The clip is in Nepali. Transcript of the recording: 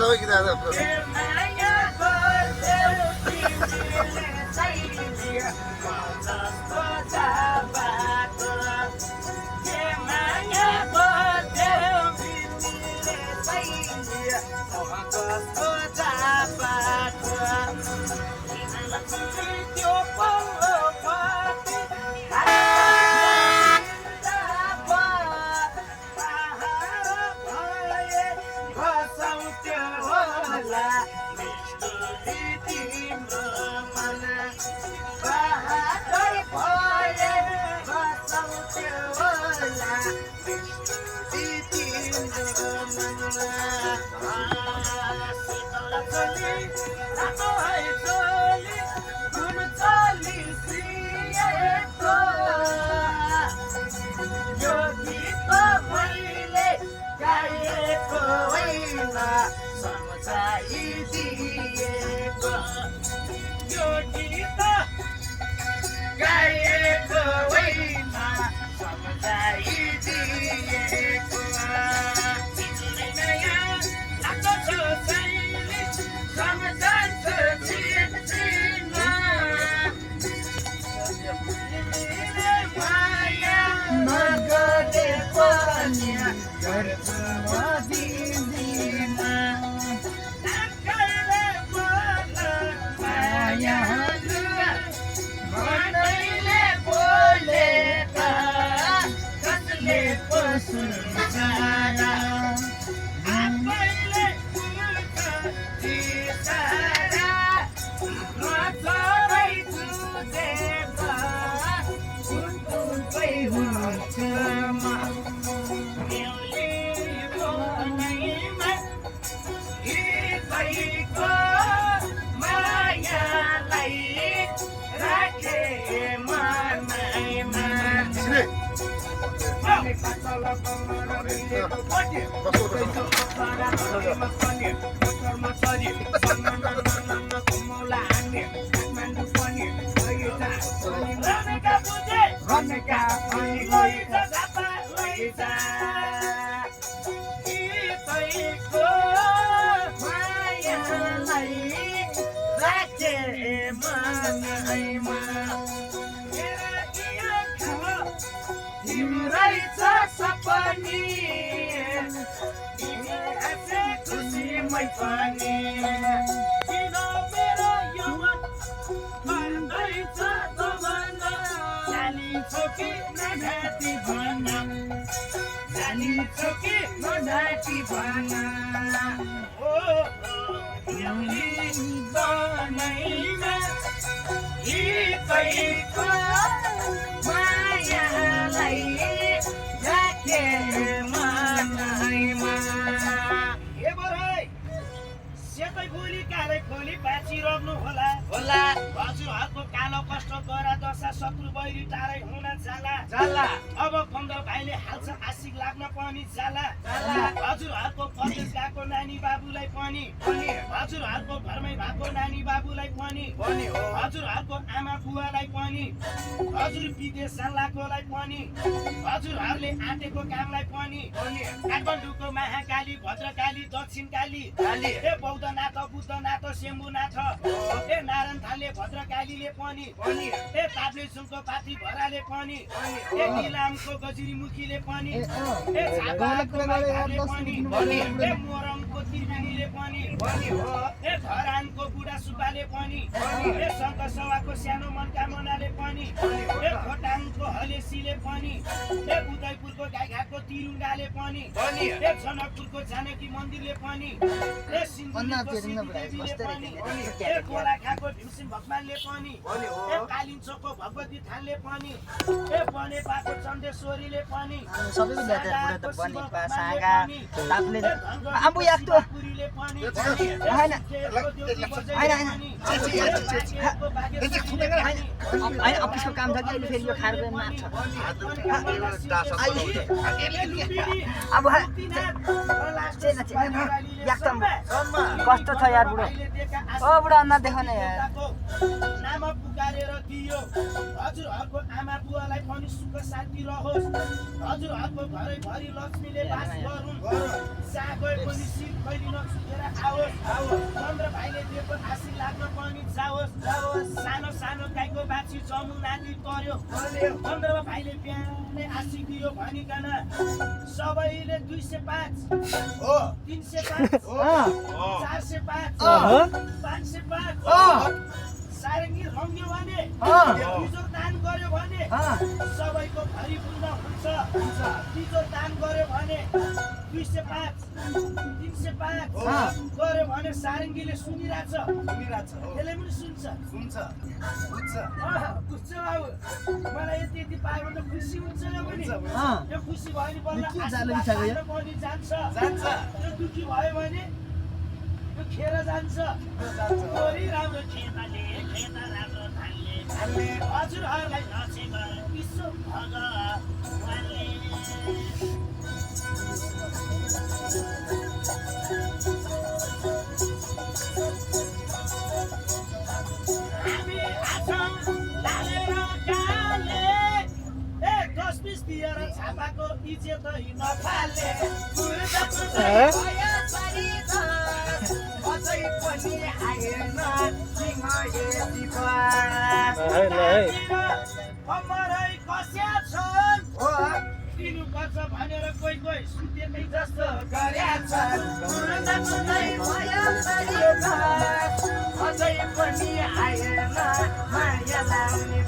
तपाईँ गीत गाउँदा एकदम कस्तो छ यार बुढो ओ बुढो अनुहार देखाउने यार नाम पुकारेर दियो हजुरहरूको आमा बुवालाई पनि सुख शान्ति रहोस् हजुरहरूको घरैभरि लक्ष्मीले बास गरून् चागै पनि शिर फैलिन छुटेर आओस् चन्द्र भाइले दिएको आशी लाग्न पनि जाओस् सानो सानो गाईको बाछी जमुनादी पर्यो चन्द्र भाइले बिहानै आशी दियो भनिकन सबैले 205 हो 305 405 505 सारङ्गी रङ्ग्यो भने बिजोर दान गर्यो भने सबैको भरिपूर्ण हुन्छ बिजोर दान गर्यो भने 205 305 गर्यो भने सारङ्गीले सुनिरहेछ त्यसले पनि सुन्छ बुझ्छ बाबु मलाई यति पायो भने खुसी हुन्छ पनि यो खुसी भयो भने बल्ल पनि जान्छ यो दुखी भयो भने यो खेर जान्छ गोरी राम्रो खेताले खेत राम्रो धानले हजुरहरूलाई नछेक विश्व भगवानले हामी आछौँ लालेर गाले 10-20 दिएर छापाको इज्जत नफाले अमरै कस्या छन् दिनुपर्छ भनेर कोही सुतेकै जस्तो गर्या छन् अझै पनि आएन माया लाउने